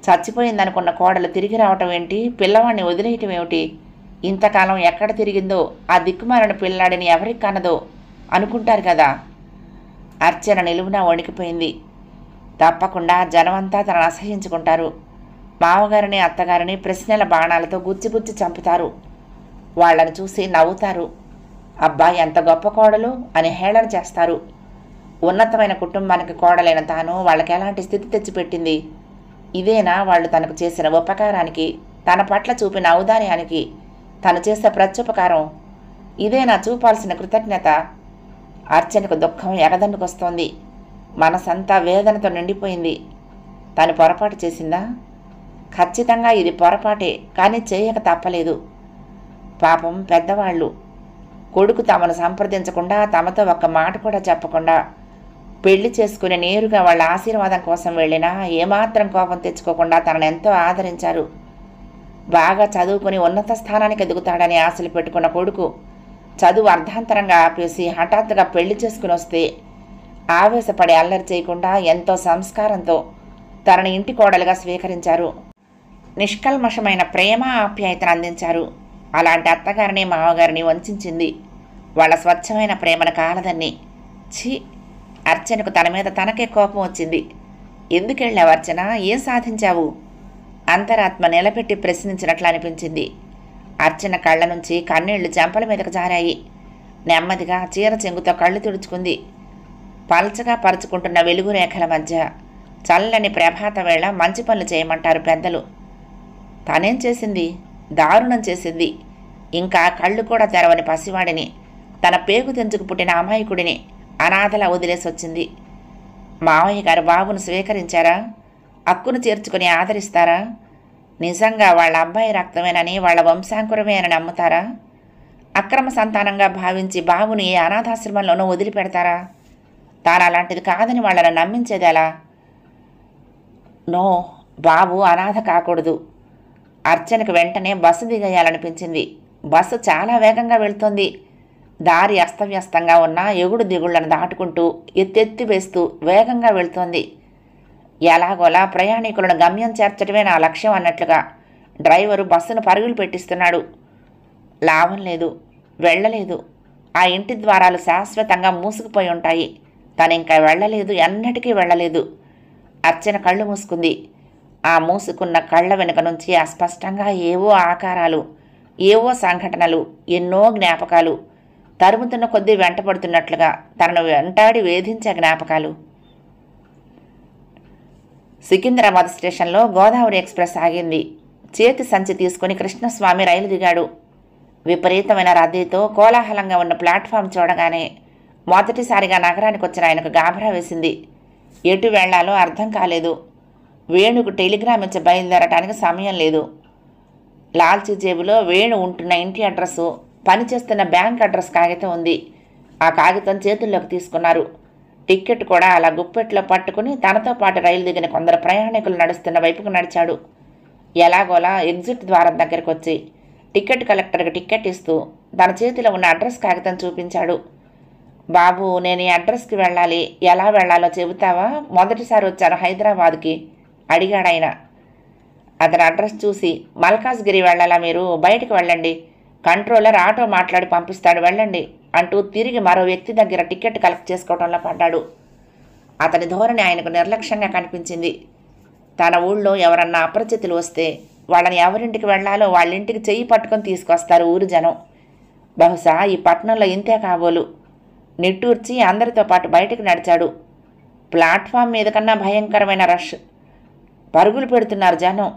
చచ్చిపోయిందనుకున్న కోడలు తిరిగి రావటం ఏంటి? పిల్లవాడిని వదిలేయటం ఏమిటి? ఇంతకాలం ఎక్కడ తిరిగిందో ఆ దిక్కుమాలిన పిల్లాడిని ఎవరికి కనదో అనుకుంటారు కదా. అర్చన నిలువునా వణికిపోయింది. తప్పకుండా జనమంతా తనను అసహించుకుంటారు. మామగారిని అత్తగారిని ప్రశ్నల బాణాలతో గుచ్చి చంపుతారు. వాళ్లను చూసి నవ్వుతారు. అబ్బా ఎంత గొప్ప కోడలు అని హేళన చేస్తారు. ఉన్నతమైన కుటుంబానికి కోడలైన తాను వాళ్ళకి ఎలాంటి స్థితి తెచ్చిపెట్టింది? ఇదేనా వాళ్ళు తనకు చేసిన ఉపకారానికి, తన పట్ల చూపిన ఔదార్యానికి తను చేసే ప్రత్యుపకారం? ఇదేనా చూపాల్సిన కృతజ్ఞత? అర్చనకు దుఃఖం ఎగదన్నుకొస్తోంది. మనసంతా వేదనతో నిండిపోయింది. తను పొరపాటు చేసిందా? ఖచ్చితంగా ఇది పొరపాటే, కానీ చేయక తప్పలేదు. పాపం పెద్దవాళ్ళు. కొడుకు తమను సంప్రదించకుండా, తమతో ఒక్క మాట కూడా చెప్పకుండా పెళ్లి చేసుకుని నేరుగా వాళ్ళ ఆశీర్వాదం కోసం వెళ్ళినా ఏమాత్రం కోపం తెచ్చుకోకుండా తనను ఎంతో ఆదరించారు. బాగా చదువుకుని ఉన్నత స్థానానికి ఎదుగుతాడని ఆశలు పెట్టుకున్న కొడుకు చదువు అర్ధాంతరంగా ఆపేసి హఠాత్తుగా పెళ్లి చేసుకుని వస్తే ఆవేశపడి అల్లరి చేయకుండా ఎంతో సంస్కారంతో తనని ఇంటి కోడలుగా స్వీకరించారు. నిష్కల్మషమైన ప్రేమ ఆప్యాయతను అందించారు. అలాంటి అత్తగారిని మామగారిని వంచింది. వాళ్ళ స్వచ్ఛమైన ప్రేమను కాలదన్ని. ఛీ! అర్చనకు తన మీద తనకే కోపం వచ్చింది. ఎందుకెళ్ళావు అర్చన? ఏం సాధించావు? అంతరాత్మ నిలబెట్టి ప్రశ్నించినట్లు అనిపించింది. అర్చన కళ్ళ నుంచి కన్నీళ్లు చెంపల మీదకు జారాయి. నెమ్మదిగా చీర చెంగుతో కళ్ళు తుడుచుకుంది. పల్చగా పరుచుకుంటున్న వెలుగు రేఖల మధ్య చల్లని ప్రభాత వేళ మంచి పనులు చేయమంటారు పెద్దలు. తనేం చేసింది? దారుణం చేసింది. ఇంకా కళ్ళు కూడా తెరవని పసివాడిని, తన పేగు తెంచుకు పుట్టిన అమాయకుడిని అనాథలా వదిలేసి వచ్చింది. మావయ్య గారు బాబును స్వీకరించారా? అక్కును చేర్చుకుని ఆదరిస్తారా? నిజంగా వాళ్ళ అబ్బాయి రక్తమేనని, వాళ్ళ వంశాంకురమే అని నమ్ముతారా? అక్రమ సంతానంగా భావించి బాబుని ఏ అనాథాశ్రమంలోనూ వదిలిపెడతారా? తాను అలాంటిది కాదని వాళ్ళని నమ్మించేది ఎలా? నో, బాబు అనాథ కాకూడదు. అర్చనకు వెంటనే బస్సు దిగేయాలనిపించింది. బస్సు చాలా వేగంగా వెళ్తోంది. దారి అస్తవ్యస్తంగా ఉన్న ఎగుడు దిగుళ్లను దాటుకుంటూ ఎత్తెత్తి వేస్తూ వేగంగా వెళ్తోంది. ఎలాగోలా ప్రయాణికులను గమ్యం చేర్చడమే నా లక్ష్యం అన్నట్లుగా డ్రైవరు బస్సును పరుగులు పెట్టిస్తున్నాడు. లాభం లేదు, వెళ్ళలేదు. ఆ ఇంటి ద్వారాలు శాశ్వతంగా మూసుకుపోయి ఉంటాయి. తను ఇంకా వెళ్ళలేదు, ఎన్నటికీ వెళ్ళలేదు. అర్చన కళ్ళు మూసుకుంది. ఆ మూసుకున్న కళ్ళ వెనుక నుంచి అస్పష్టంగా ఏవో ఆకారాలు, ఏవో సంఘటనలు, ఎన్నో జ్ఞాపకాలు తరుముతున్న కొద్దీ వెంటపడుతున్నట్లుగా తనను వెంటాడి వేధించే జ్ఞాపకాలు. సికింద్రాబాద్ స్టేషన్లో గోదావరి ఎక్స్ప్రెస్ ఆగింది. చేతి సంచి తీసుకుని కృష్ణస్వామి రైలు దిగాడు. విపరీతమైన రద్దీతో కోలాహలంగా ఉన్న ప్లాట్ఫామ్ చూడగానే మొదటిసారిగా నగరానికి వచ్చిన ఆయనకు గాబరా వేసింది. ఎటు వెళ్లాలో అర్థం కాలేదు. వేణుకు టెలిగ్రామ్ ఇచ్చి బయలుదేరటానికి సమయం లేదు. లాల్చీ జేబులో వేణు ఉంటున్న ఇంటి అడ్రస్సు, పనిచేస్తున్న బ్యాంక్ అడ్రస్ కాగితం ఉంది. ఆ కాగితం చేతుల్లోకి తీసుకున్నారు. టిక్కెట్ కూడా అలా గుప్పెట్లో పట్టుకుని తనతో పాటు రైలు దిగిన కొందరు ప్రయాణికులు నడుస్తున్న వైపుకు నడిచాడు. ఎలాగోలా ఎగ్జిట్ ద్వారం దగ్గరకు వచ్చి టికెట్ కలెక్టర్కి టికెట్ ఇస్తూ తన చేతిలో ఉన్న అడ్రస్ కాగితం చూపించాడు. బాబు, నేను ఈ అడ్రస్కి వెళ్ళాలి, ఎలా వెళ్లాలో చెబుతావా? మొదటిసారి వచ్చాను హైదరాబాద్కి అడిగాడాయన. అతని అడ్రస్ చూసి, మల్కాజ్గిరి వెళ్ళాలా మీరు? బయటకు వెళ్ళండి, కంట్రోలర్ ఆటో మాట్లాడి పంపిస్తాడు, వెళ్ళండి అంటూ తిరిగి మరో వ్యక్తి దగ్గర టికెట్ కలెక్ట్ చేసుకోవడంలో పడ్డాడు. అతని ధోరణి ఆయనకు నిర్లక్ష్యంగా కనిపించింది. తన ఊళ్ళో ఎవరన్నా అపరిచితులు వస్తే వాళ్ళని ఎవరింటికి వెళ్లాలో వాళ్ళింటికి చెయ్యి పట్టుకొని తీసుకొస్తారు ఊరు జనం. బహుశా ఈ పట్టణంలో ఇంతే కాబోలు. నిట్టూర్చి అందరితో పాటు బయటకు నడిచాడు. ప్లాట్ఫామ్ మీద కన్నా భయంకరమైన రష్. పరుగులు పెడుతున్నారు జనం.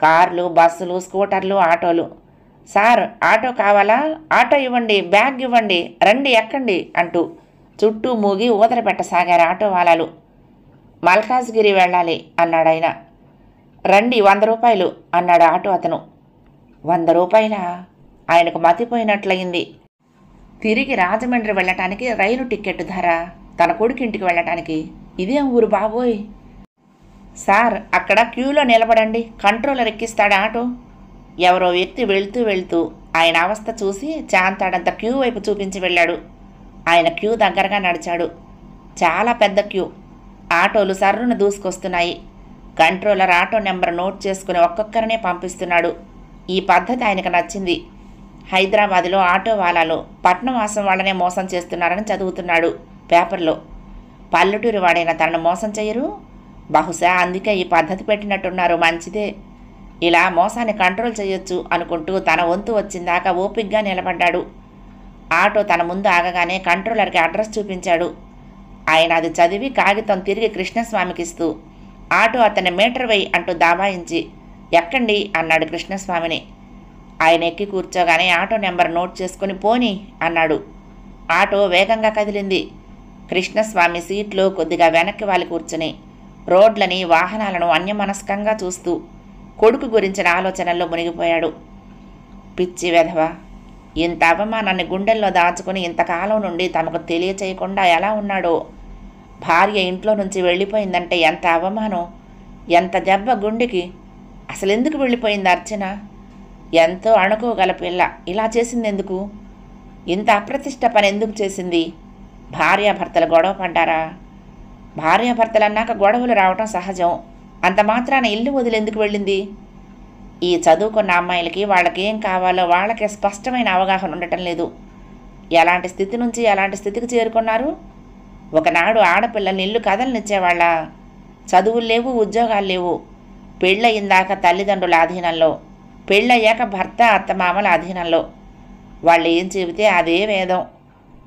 కార్లు, బస్సులు, స్కూటర్లు, ఆటోలు. సార్, ఆటో కావాలా? ఆటో ఇవ్వండి, బ్యాగ్ ఇవ్వండి, రండి ఎక్కండి అంటూ చుట్టూ మూగి ఊదర పెట్టసాగారు ఆటో వాలాలు. మల్కాజ్గిరి వెళ్ళాలి అన్నాడాయన. రండి, 100 రూపాయలు అన్నాడు ఆటో అతను. 100 రూపాయలా? ఆయనకు మతిపోయినట్లయింది. తిరిగి రాజమండ్రి వెళ్ళటానికి రైలు టిక్కెట్ ధర, తన కొడుకింటికి వెళ్ళటానికి. ఇదేం ఊరు బాబోయ్! సార్, అక్కడ క్యూలో నిలబడండి, కంట్రోలర్ ఎక్కిస్తాడు ఆటో. ఎవరో వ్యక్తి వెళ్తూ ఆయన అవస్థ చూసి చాంతాడంత క్యూ వైపు చూపించి వెళ్ళాడు. ఆయన క్యూ దగ్గరగా నడిచాడు. చాలా పెద్ద క్యూ. ఆటోలు సర్రును దూసుకొస్తున్నాయి. కంట్రోలర్ ఆటో నెంబర్ నోట్ చేసుకుని ఒక్కొక్కరినే పంపిస్తున్నాడు. ఈ పద్ధతి ఆయనకు నచ్చింది. హైదరాబాదులో ఆటో వాలాలో పట్నం వాసం వాళ్ళనే మోసం చేస్తున్నారని చదువుతున్నాడు పేపర్లో. పల్లెటూరి వాడైనా తనను మోసం చేయరు. బహుశా అందుకే ఈ పద్ధతి పెట్టినట్టున్నారు. మంచిదే, ఇలా మోసాన్ని కంట్రోల్ చేయొచ్చు అనుకుంటూ తన వంతు వచ్చిందాకా ఓపిగ్గా నిలబడ్డాడు. ఆటో తన ముందు ఆగగానే కంట్రోలర్కి అడ్రస్ చూపించాడు. ఆయన అది చదివి కాగితం తిరిగి కృష్ణస్వామికి ఇస్తూ, ఆటో అతన్ని మీటర్ వెయ్యి అంటూ దాబాయించి, ఎక్కండి అన్నాడు కృష్ణస్వామిని. ఆయన ఎక్కి కూర్చోగానే ఆటో నెంబర్ నోట్ చేసుకుని పోనీ అన్నాడు. ఆటో వేగంగా కదిలింది. కృష్ణస్వామి సీట్లో కొద్దిగా వెనక్కి వాలి కూర్చుని రోడ్లని, వాహనాలను అన్యమనస్కంగా చూస్తూ కొడుకు గురించిన ఆలోచనల్లో మునిగిపోయాడు. పిచ్చి వెధవ, ఇంత అవమానాన్ని గుండెల్లో దాచుకుని ఇంతకాలం నుండి తమకు తెలియచేయకుండా ఎలా ఉన్నాడో. భార్య ఇంట్లో నుంచి వెళ్ళిపోయిందంటే ఎంత అవమానం, ఎంత దెబ్బ గుండెకి. అసలు ఎందుకు వెళ్ళిపోయింది అర్చన? ఎంతో అణుకోగల పిల్ల ఇలా చేసిందెందుకు? ఇంత అప్రతిష్ట పని ఎందుకు చేసింది? భార్యాభర్తలు గొడవ పడ్డారా? భార్యాభర్తలన్నాక గొడవలు రావటం సహజం. అంత మాత్రాన ఇల్లు వదిలేందుకు వెళ్ళింది? ఈ చదువుకున్న అమ్మాయిలకి వాళ్ళకేం కావాలో వాళ్ళకే స్పష్టమైన అవగాహన ఉండటం లేదు. ఎలాంటి స్థితి నుంచి ఎలాంటి స్థితికి చేరుకున్నారు? ఒకనాడు ఆడపిల్లల్ని ఇల్లు కదలనిచ్చేవాళ్ళ? చదువులు లేవు, ఉద్యోగాలు లేవు. పెళ్ళయిందాక తల్లిదండ్రుల అధీనంలో, పెళ్ళయ్యాక భర్త అత్తమామల అధీనంలో. వాళ్ళు ఏం చెబితే అదే వేదం,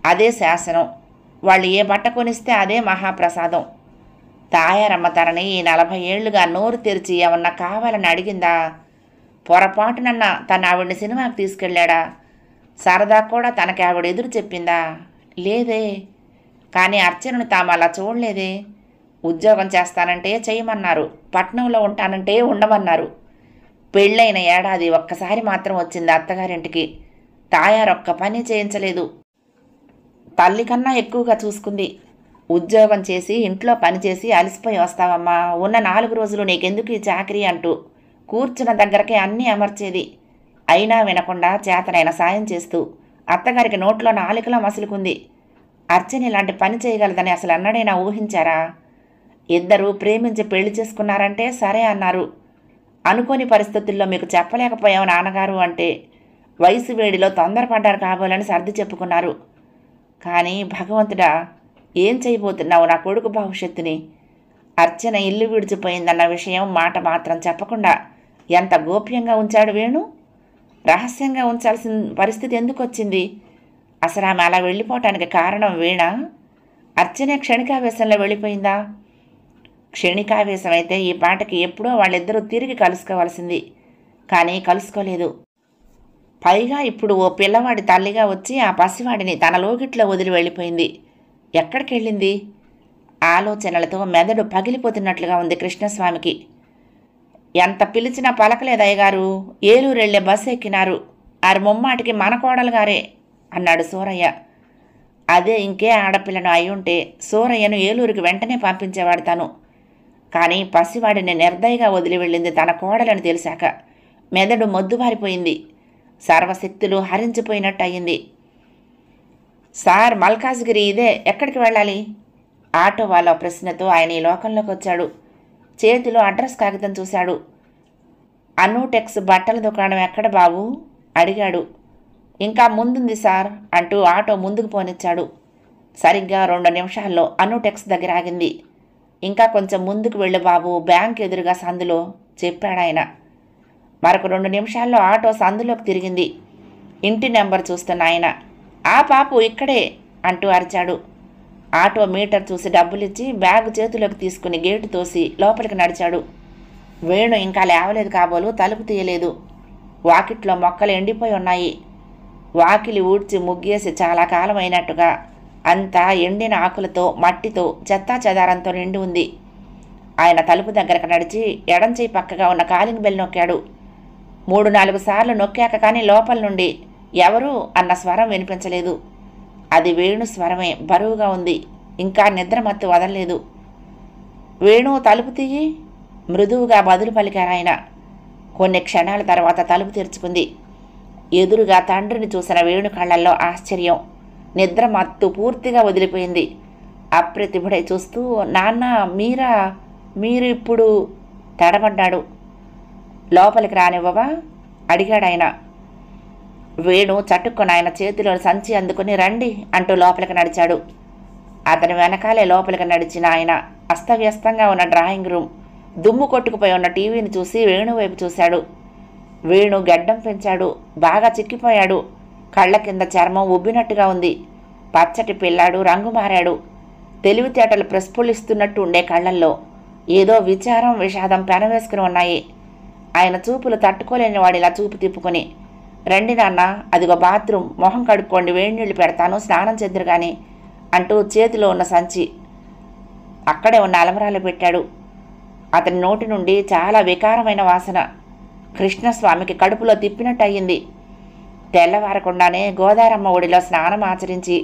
అదే శాసనం. వాళ్ళు ఏ బట్ట కొనిస్తే అదే మహాప్రసాదం. తాయారమ్మ తనని ఈ 40 ఏళ్లుగా నోరు తెరిచి ఏమన్నా కావాలని అడిగిందా? పొరపాటునన్నా తను ఆవిడ్ని సినిమాకి తీసుకెళ్ళాడా? సరదా కూడా తనకి ఆవిడ ఎదురు చెప్పిందా? లేదే. కానీ అర్చనను తాము అలా చూడలేదే. ఉద్యోగం చేస్తానంటే చేయమన్నారు, పట్నంలో ఉంటానంటే ఉండమన్నారు. పెళ్ళైన ఏడాది ఒక్కసారి మాత్రం వచ్చింది అత్తగారింటికి. తాయారొక్క పని చేయించలేదు. తల్లి కన్నా ఎక్కువగా చూసుకుంది. ఉద్యోగం చేసి ఇంట్లో పనిచేసి అలసిపోయి వస్తావమ్మా, ఉన్న 4 రోజులు నీకెందుకు ఈ చాకరీ అంటూ కూర్చున్న దగ్గరకే అన్నీ అమర్చేది. అయినా వినకుండా చేతనైన సాయం చేస్తూ అత్తగారికి నోట్లో నాలుకలా మసులుకుంది. అర్చన ఇలాంటి పని చేయగలదని అసలు అన్నడైనా ఊహించారా? ఇద్దరూ ప్రేమించి పెళ్లి చేసుకున్నారంటే సరే అన్నారు. అనుకోని పరిస్థితుల్లో మీకు చెప్పలేకపోయావు నాన్నగారు అంటే వయసు వేడిలో తొందరపడ్డారు కాబోలని సర్ది చెప్పుకున్నారు. కానీ భగవంతుడా, ఏం చేయబోతున్నావు నా కొడుకు భవిష్యత్తుని? అర్చన ఇల్లు విడిచిపోయిందన్న విషయం మాట మాత్రం చెప్పకుండా ఎంత గోప్యంగా ఉంచాడు వేణు. రహస్యంగా ఉంచాల్సిన పరిస్థితి ఎందుకు వచ్చింది? అసలు ఆమె అలా వెళ్ళిపోవటానికి కారణం వీణా? అర్చనే క్షణికావేశంలో వెళ్ళిపోయిందా? క్షణికావేశం అయితే ఈ పాటకి ఎప్పుడో వాళ్ళిద్దరూ తిరిగి కలుసుకోవాల్సింది. కానీ కలుసుకోలేదు. పైగా ఇప్పుడు ఓ పిల్లవాడి తల్లిగా వచ్చి ఆ పసివాడిని తన లోగిట్లో వదిలి వెళ్ళిపోయింది. ఎక్కడికి వెళ్ళింది? ఆలోచనలతో మెదడు పగిలిపోతున్నట్లుగా ఉంది కృష్ణస్వామికి. ఎంత పిలిచినా పలకలేదయ్యగారు. ఏలూరు వెళ్లే బస్సు ఎక్కినారు. ఆరు ముమ్మాటికి మన కోడలు గారే అన్నాడు సూరయ్య. అదే ఇంకే ఆడపిల్లను అయ్యుంటే సూరయ్యను ఏలూరుకి వెంటనే పంపించేవాడు తను. కానీ పసివాడిని నిర్దయగా వదిలి వెళ్ళింది తన కోడలని తెలిసాక మెదడు మొద్దుబారిపోయింది. సర్వశక్తులు హరించిపోయినట్టు అయ్యింది. సార్, మల్కాజ్గిరి ఇదే, ఎక్కడికి వెళ్ళాలి? ఆటో వాళ్ళ ప్రశ్నతో ఆయన ఈ లోకంలోకి వచ్చాడు. చేతిలో అడ్రస్ కాగితం చూశాడు. అనూటెక్స్ బట్టల దుకాణం ఎక్కడ బాబు అడిగాడు. ఇంకా ముందుంది సార్ అంటూ ఆటో ముందుకు పోనిచ్చాడు. సరిగ్గా 2 నిమిషాల్లో అనూటెక్స్ దగ్గర ఆగింది. ఇంకా కొంచెం ముందుకు వెళ్ళు బాబు, బ్యాంక్ ఎదురుగా సందులో చెప్పాడాయన. మరొక 2 నిమిషాల్లో ఆటో సందులోకి తిరిగింది. ఇంటి నెంబర్ చూస్తున్న ఆయన, ఆ పాపు ఇక్కడే అంటూ అరిచాడు. ఆటో మీటర్ చూసి డబ్బులిచ్చి బ్యాగ్ చేతిలోకి తీసుకుని గేటు తోసి లోపలికి నడిచాడు. వేణు ఇంకా లేవలేదు కాబోలు తలుపు తీయలేదు. వాకిట్లో మొక్కలు ఎండిపోయి ఉన్నాయి. వాకిలి ఊడ్చి ముగ్గేసి చాలా కాలం అయినట్టుగా అంతా ఎండిన ఆకులతో, మట్టితో, చెత్తా చెదారంతో నిండి ఉంది. ఆయన తలుపు దగ్గరకు నడిచి ఎడంచేయి పక్కగా ఉన్న కాలింగ్ బెల్ నొక్కాడు. 3-4 సార్లు నొక్కాక కానీ లోపల నుండి ఎవరు అన్న స్వరం వినిపించలేదు. అది వేణు స్వరమే. బరువుగా ఉంది. ఇంకా నిద్రమత్తు వదలలేదు. వేణు, తలుపు తీయి, మృదువుగా బదులు పలికారాయన. కొన్ని క్షణాల తర్వాత తలుపు తెరుచుకుంది. ఎదురుగా తండ్రిని చూసిన వేణు కళ్ళల్లో ఆశ్చర్యం. నిద్ర మత్తు పూర్తిగా వదిలిపోయింది. అప్రతిభుడై చూస్తూ, నాన్న మీరు ఇప్పుడు తడబడ్డాడు. లోపలికి రానివ్వవా అడిగాడాయన. వేణు చటుక్కున ఆయన చేతిలో సంచి అందుకుని రండి అంటూ లోపలికి నడిచాడు. అతని వెనకాలే లోపలికి నడిచిన ఆయన అస్తవ్యస్తంగా ఉన్న డ్రాయింగ్ రూమ్, దుమ్ము కొట్టుకుపోయి ఉన్న టీవీని చూసి వేణు వైపు చూశాడు. వేణు గడ్డం పెంచాడు. బాగా చిక్కిపోయాడు. కళ్ళ కింద చర్మం ఉబ్బినట్టుగా ఉంది. పచ్చటి పిల్లాడు. రంగు మారాడు. తెలివితేటలు ప్రస్ఫులిస్తున్నట్టు ఉండే కళ్ళల్లో ఏదో విచారం, విషాదం పెనవేసుకుని ఉన్నాయి. ఆయన చూపులు తట్టుకోలేని వాడిలా చూపు తిప్పుకొని, రండి నాన్న, అదిగో బాత్రూమ్, మొహం కడుక్కోండి, వేడి నీళ్ళు పెడతాను, స్నానం చెద్దురు కానీ అంటూ చేతిలో ఉన్న సంచి అక్కడే ఉన్న అలమరాలో పెట్టాడు. అతని నోటి నుండి చాలా వికారమైన వాసన. కృష్ణస్వామికి కడుపులో తిప్పినట్టు అయ్యింది. తెల్లవారకుండానే గోదారమ్మ ఒడిలో స్నానం ఆచరించి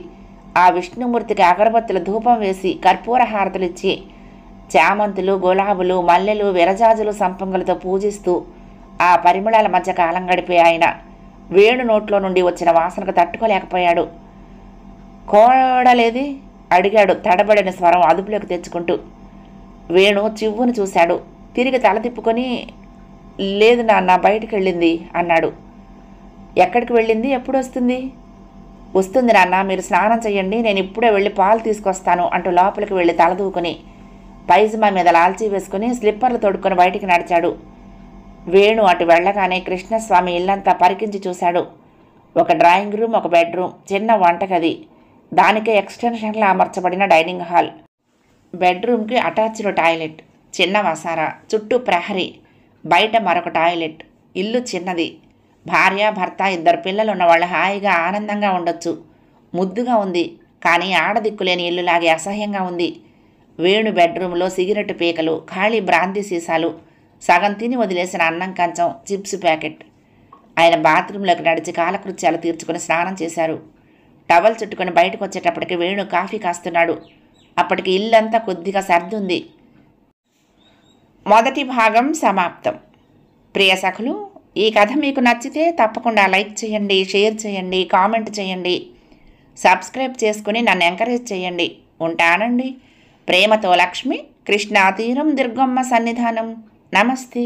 ఆ విష్ణుమూర్తికి అగరబత్తుల ధూపం వేసి కర్పూర హారతులిచ్చి చామంతులు, గులాబులు, మల్లెలు, విరజాజులు, సంపంగులతో పూజిస్తూ ఆ పరిమళాల మధ్య కాలం గడిపే ఆయన వేణు నోట్లో నుండి వచ్చిన వాసనకు తట్టుకోలేకపోయాడు. కోడలేది అడిగాడు తడబడిన స్వరం అదుపులోకి తెచ్చుకుంటూ. వేణు చివ్వును చూశాడు. తిరిగి తల తిప్పుకొని, లేదు నాన్న, బయటికి వెళ్ళింది అన్నాడు. ఎక్కడికి వెళ్ళింది? ఎప్పుడు వస్తుంది? వస్తుంది నాన్న, మీరు స్నానం చెయ్యండి, నేను ఇప్పుడే వెళ్ళి పాలు తీసుకొస్తాను అంటూ లోపలికి వెళ్ళి తలదూకుని పైజమా మీద లాల్చీ వేసుకుని స్లిప్పర్లు తొడుక్కొని బయటికి నడిచాడు. వేణు అటు వెళ్ళగానే కృష్ణస్వామి ఇల్లంతా పరికించి చూశాడు. ఒక డ్రాయింగ్ రూమ్, ఒక బెడ్రూమ్, చిన్న వంటగది, దానికే ఎక్స్టెన్షన్లా అమర్చబడిన డైనింగ్ హాల్, బెడ్రూమ్కి అటాచ్డ్ టాయిలెట్, చిన్న వసారా, చుట్టూ ప్రహరీ, బయట మరొక టాయిలెట్. ఇల్లు చిన్నది. భార్య, భర్త, 2 పిల్లలు ఉన్న వాళ్ళు హాయిగా ఆనందంగా ఉండొచ్చు. ముద్దుగా ఉంది. కానీ ఆడదిక్కులేని ఇల్లులాగే అసహ్యంగా ఉంది. వేణు బెడ్రూమ్లో సిగరెట్ పీకలు, ఖాళీ బ్రాందీ సీసాలు, సగం తిని వదిలేసిన అన్నం కంచం, చిప్స్ ప్యాకెట్. ఆయన బాత్రూంలోకి నడిచి కాలకృత్యాలు తీర్చుకుని స్నానం చేశారు. టవల్ చుట్టుకొని బయటకు వచ్చేటప్పటికి వేణు కాఫీ కాస్తున్నాడు. అప్పటికి ఇల్లంతా కొద్దిగా సర్దుంది. మొదటి భాగం సమాప్తం. ప్రియ సఖులు, ఈ కథ మీకు నచ్చితే తప్పకుండా లైక్ చేయండి, షేర్ చేయండి, కామెంట్ చేయండి, సబ్స్క్రైబ్ చేసుకుని నన్ను ఎంకరేజ్ చేయండి. ఉంటానండి. ప్రేమతో లక్ష్మి, కృష్ణా తీరం, దుర్గమ్మ సన్నిధానం. నమస్తే.